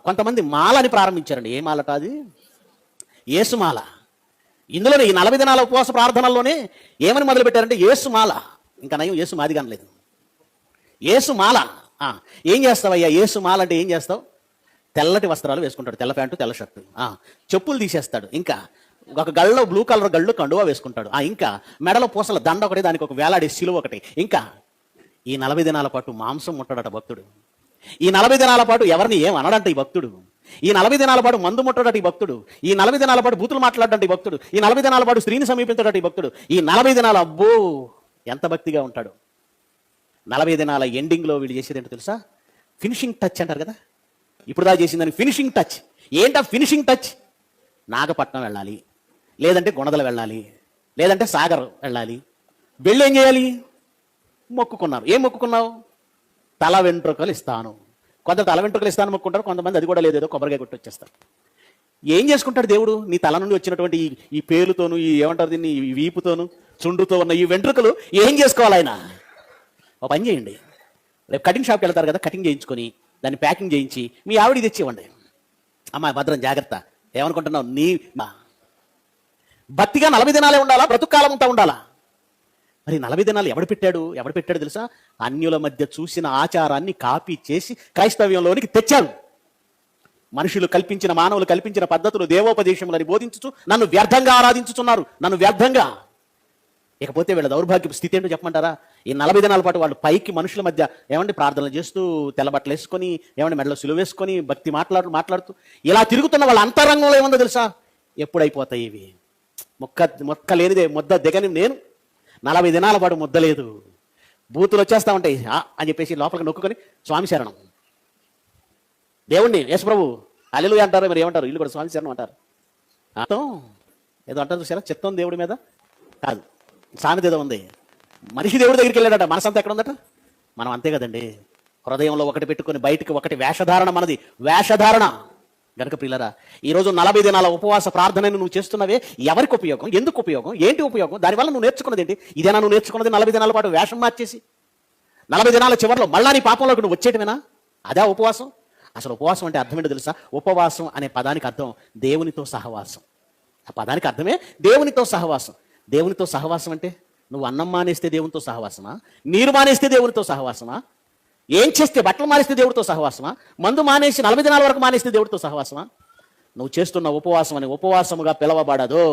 కొంతమంది మాలని ప్రారంభించారండి. ఏ మాలట అది? యేసుమాల. ఇందులోనే ఈ 40 దినాల ఉపవాస ప్రార్థనల్లోనే ఏమని మొదలుపెట్టారంటే యేసుమాల. ఇంకా నయం యేసు మాది కనలేదు. యేసుమాల. ఏం చేస్తావయ్యా యేసుమాల అంటే ఏం చేస్తావు? తెల్లటి వస్త్రాలు వేసుకుంటాడు, తెల్ల ప్యాంటు తెల్ల షర్టు, చెప్పులు తీసేస్తాడు, ఇంకా ఒక గళ్ళలో బ్లూ కలర్ గళ్ళు కండువా వేసుకుంటాడు, ఇంకా మెడలో పూసల దండ ఒకటి, దానికి ఒక వేలాడే సిలువ ఒకటి. ఇంకా ఈ 40 దినాల పాటు మాంసం ముట్టడట భక్తుడు. ఈ 40 దినాల పాటు ఎవరిని ఏం అనడంట ఈ భక్తుడు. ఈ 40 దినాల పాటు మందు ముట్టడట ఈ భక్తుడు. ఈ 40 దినాల పాటు బూతులు మాట్లాడట ఈ భక్తుడు. ఈ 40 దినాల పాటు స్త్రీని సమీపించడట ఈ భక్తుడు. ఈ 40 దినాల అబ్బో ఎంత భక్తిగా ఉంటాడు. 40 దినాల ఎండింగ్లో వీళ్ళు చేసేది ఏంటో తెలుసా? ఫినిషింగ్ టచ్ అంటారు కదా. ఇప్పుడు దా చేసిందని ఫినిషింగ్ టచ్. ఏంటా ఫినిషింగ్ టచ్? నాగపట్నం వెళ్ళాలి, లేదంటే గుణదల వెళ్ళాలి, లేదంటే సాగర్ వెళ్ళాలి. వెళ్ళి ఏం చేయాలి? మొక్కుకున్నారు. ఏం మొక్కుకున్నావు? తల వెంట్రుకలు ఇస్తాను. కొందరు తల వెంట్రుకలు ఇస్తాను మొక్కుంటారు, కొంతమంది అది కూడా లేదేదో కొబ్బరికాయ కొట్టి వచ్చేస్తారు. ఏం చేసుకుంటాడు దేవుడు? నీ తల నుండి వచ్చినటువంటి ఈ పేలుతోను, ఈ ఏమంటారు దీన్ని, ఈ వీపుతోను చుండుతో ఉన్న ఈ వెంట్రుకలు ఏం చేసుకోవాలి ఆయన? ఒక పని చేయండి, రేపు కటింగ్ షాప్కి వెళ్తారు కదా, కటింగ్ చేయించుకొని దాన్ని ప్యాకింగ్ చేయించి మీ ఆవిడికి తెచ్చివ్వండి. అమ్మా భద్రం జాగ్రత్త. ఏమనుకుంటున్నావు? నీ భక్తిగా 40 దినాలే ఉండాలా? బ్రతుకాలం అంతా ఉండాలా? మరి 40 దినాలు ఎవడు పెట్టాడు తెలుసా? అన్యుల మధ్య చూసిన ఆచారాన్ని కాపీ చేసి క్రైస్తవ్యంలోనికి తెచ్చాడు. మనుషులు కల్పించిన, మానవులు కల్పించిన పద్ధతులు దేవోపదేశములని బోధించుచు నన్ను వ్యర్థంగా ఆరాధించుతున్నారు, నన్ను వ్యర్థంగా. ఇకపోతే వీళ్ళ దౌర్భాగ్య స్థితి ఏంటో చెప్పమంటారా? ఈ 40 దినాల పాటు వాళ్ళు పైకి మనుషుల మధ్య ఏమంటే ప్రార్థనలు చేస్తూ, తెల్లబట్టలు వేసుకొని, ఏమంటే మెడలో సులువు వేసుకొని, భక్తి మాట్లాడుతూ ఇలా తిరుగుతున్న వాళ్ళ అంతరంగంలో ఏముందో తెలుసా? ఎప్పుడైపోతాయి ఇవి? మొక్క లేనిదే ముద్ద దిగని నేను 40 దినాల పాటు ముద్ద లేదు. బూతులు వచ్చేస్తా ఉంటాయి అని చెప్పేసి లోపలికి నొక్కుకొని స్వామి శరణం, దేవుణ్ణి యేసుప్రభు హల్లెలూయా అంటారు. మరి ఏమంటారు? వీళ్ళు కూడా స్వామి శరణం అంటారు. ఏదో అంటారు చూసారా, చిత్తం దేవుడి మీద కాదు. సామెత ఏదో ఉంది, మనిషి దేవుడి దగ్గరికి వెళ్ళాడట, మనసంతా ఎక్కడ ఉందట? మనం అంతే కదండి. హృదయంలో ఒకటి పెట్టుకుని బయటికి ఒకటి. వేషధారణ మనది, వేషధారణ. గనుక ప్రియులరా, ఈరోజు 40 దినాల ఉపవాస ప్రార్థనను నువ్వు చేస్తున్నవే, ఎవరికి ఉపయోగం? ఎందుకు ఉపయోగం? ఏంటి ఉపయోగం? దానివల్ల నువ్వు నేర్చుకున్నది ఏంటి? ఇదేనా నువ్వు నేర్చుకున్నది? 40 దినాల పాటు వేషం మార్చేసి 40 దినాల చివరిలో మళ్ళా నీ పాపంలోకి నువ్వు వచ్చేయటమేనా? అదే ఉపవాసం? అసలు ఉపవాసం అంటే అర్థం ఏంటో తెలుసా? ఉపవాసం అనే పదానికి అర్థం దేవునితో సహవాసం. ఆ పదానికి అర్థమే దేవునితో సహవాసం. దేవునితో సహవాసం అంటే నువ్వు అన్నం మానేస్తే దేవునితో సహవాసమా? నీరు మానేస్తే దేవునితో సహవాసమా? ఏం చేస్తే, బట్టలు మానేస్తే దేవుడితో సహవాసమా? మందు మానేసి 40 దినాల వరకు మానేస్తే దేవుడితో సహవాసమా? నువ్వు చేస్తున్న ఉపవాసం అని ఉపవాసముగా పిలవబడదు.